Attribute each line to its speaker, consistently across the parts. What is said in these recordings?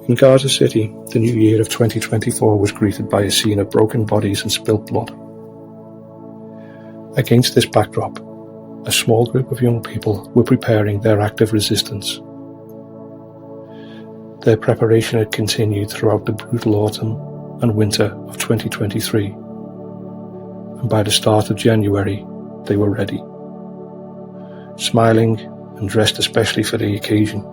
Speaker 1: In Gaza City, the new year of 2024 was greeted by a scene of broken bodies and spilt blood. Against this backdrop, a small group of young people were preparing their act of resistance. Their preparation had continued throughout the brutal autumn and winter of 2023, and by the start of January, they were ready. Smiling and dressed especially for the occasion,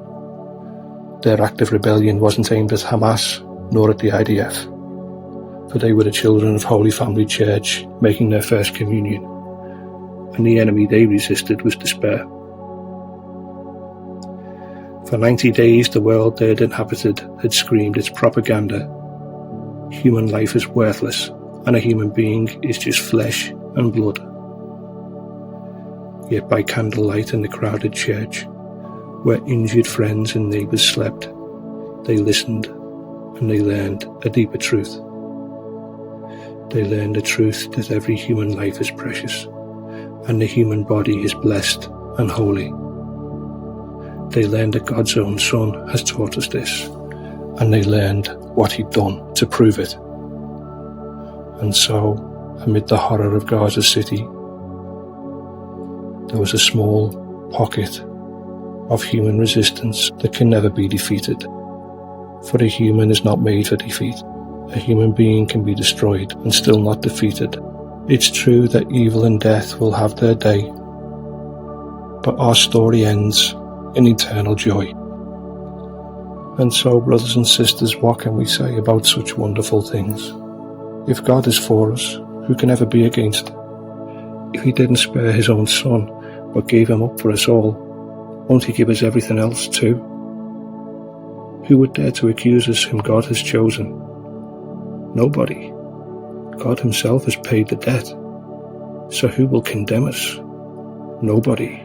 Speaker 1: their act of rebellion wasn't aimed at Hamas nor at the IDF, for they were the children of Holy Family Church making their first communion, and the enemy they resisted was despair. For 90 days the world they had inhabited had screamed its propaganda. Human life is worthless, and a human being is just flesh and blood. Yet by candlelight in the crowded church, where injured friends and neighbours slept, they listened and they learned a deeper truth. They learned the truth that every human life is precious, and the human body is blessed and holy. They learned that God's own Son has taught us this, and they learned what he'd done to prove it. And so, amid the horror of Gaza City, there was a small pocket of human resistance that can never be defeated. For a human is not made for defeat. A human being can be destroyed and still not defeated. It's true that evil and death will have their day, but our story ends in eternal joy. And so, brothers and sisters, what can we say about such wonderful things? If God is for us, who can ever be against? If he didn't spare his own Son, but gave him up for us all, won't he give us everything else too? Who would dare to accuse us whom God has chosen? Nobody. God himself has paid the debt. So who will condemn us? Nobody.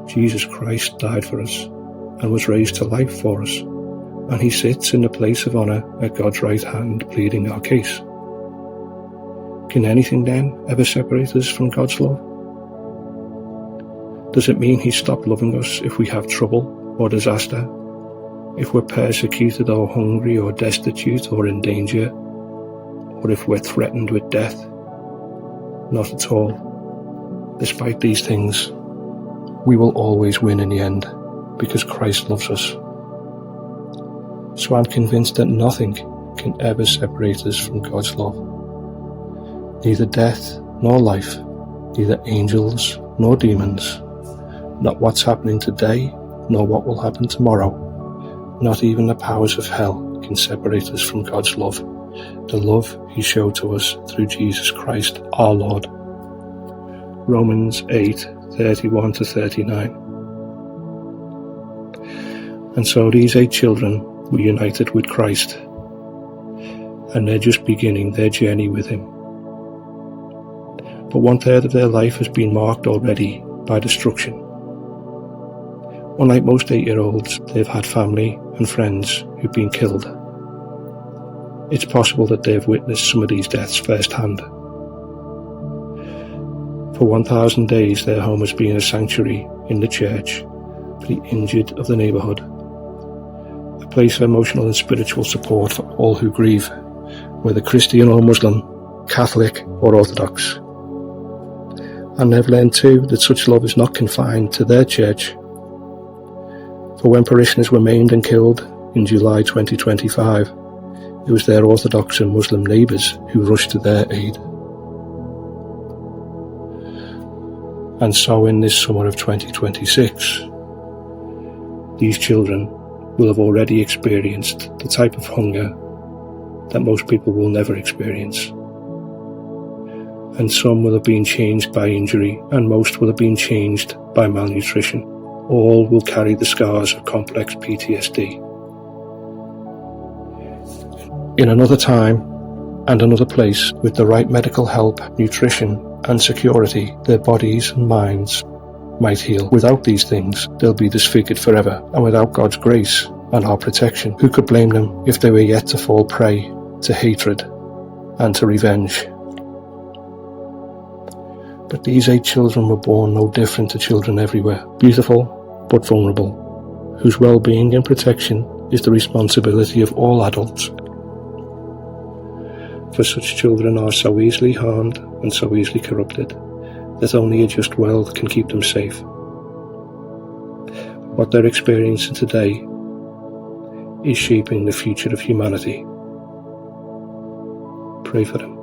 Speaker 1: Jesus Christ died for us and was raised to life for us, and he sits in the place of honour at God's right hand pleading our case. Can anything then ever separate us from God's love? Does it mean he stopped loving us if we have trouble or disaster, if we're persecuted or hungry or destitute or in danger, or if we're threatened with death? Not at all. Despite these things, we will always win in the end, because Christ loves us. So I'm convinced that nothing can ever separate us from God's love. Neither death nor life, neither angels nor demons, not what's happening today, nor what will happen tomorrow, not even the powers of hell can separate us from God's love, the love he showed to us through Jesus Christ our Lord. Romans 8:31-39. And so these 8 children were united with Christ, and they're just beginning their journey with him. But 1/3 of their life has been marked already by destruction. Unlike most 8-year-olds, they've had family and friends who've been killed. It's possible that they've witnessed some of these deaths firsthand. For 1,000 days their home has been a sanctuary in the church for the injured of the neighbourhood, a place of emotional and spiritual support for all who grieve, whether Christian or Muslim, Catholic or Orthodox. And they've learned too that such love is not confined to their church. For when parishioners were maimed and killed in July 2025, it was their Orthodox and Muslim neighbours who rushed to their aid. And so in this summer of 2026, these children will have already experienced the type of hunger that most people will never experience. And some will have been changed by injury, and most will have been changed by malnutrition. All will carry the scars of complex PTSD. In another time and another place, with the right medical help, nutrition and security, their bodies and minds might heal. Without these things, they'll be disfigured forever, and without God's grace and our protection, who could blame them if they were yet to fall prey to hatred and to revenge? But these 8 children were born no different to children everywhere, beautiful but vulnerable, whose well-being and protection is the responsibility of all adults, for such children are so easily harmed and so easily corrupted that only a just world can keep them safe. What they're experiencing today is shaping the future of humanity. Pray for them.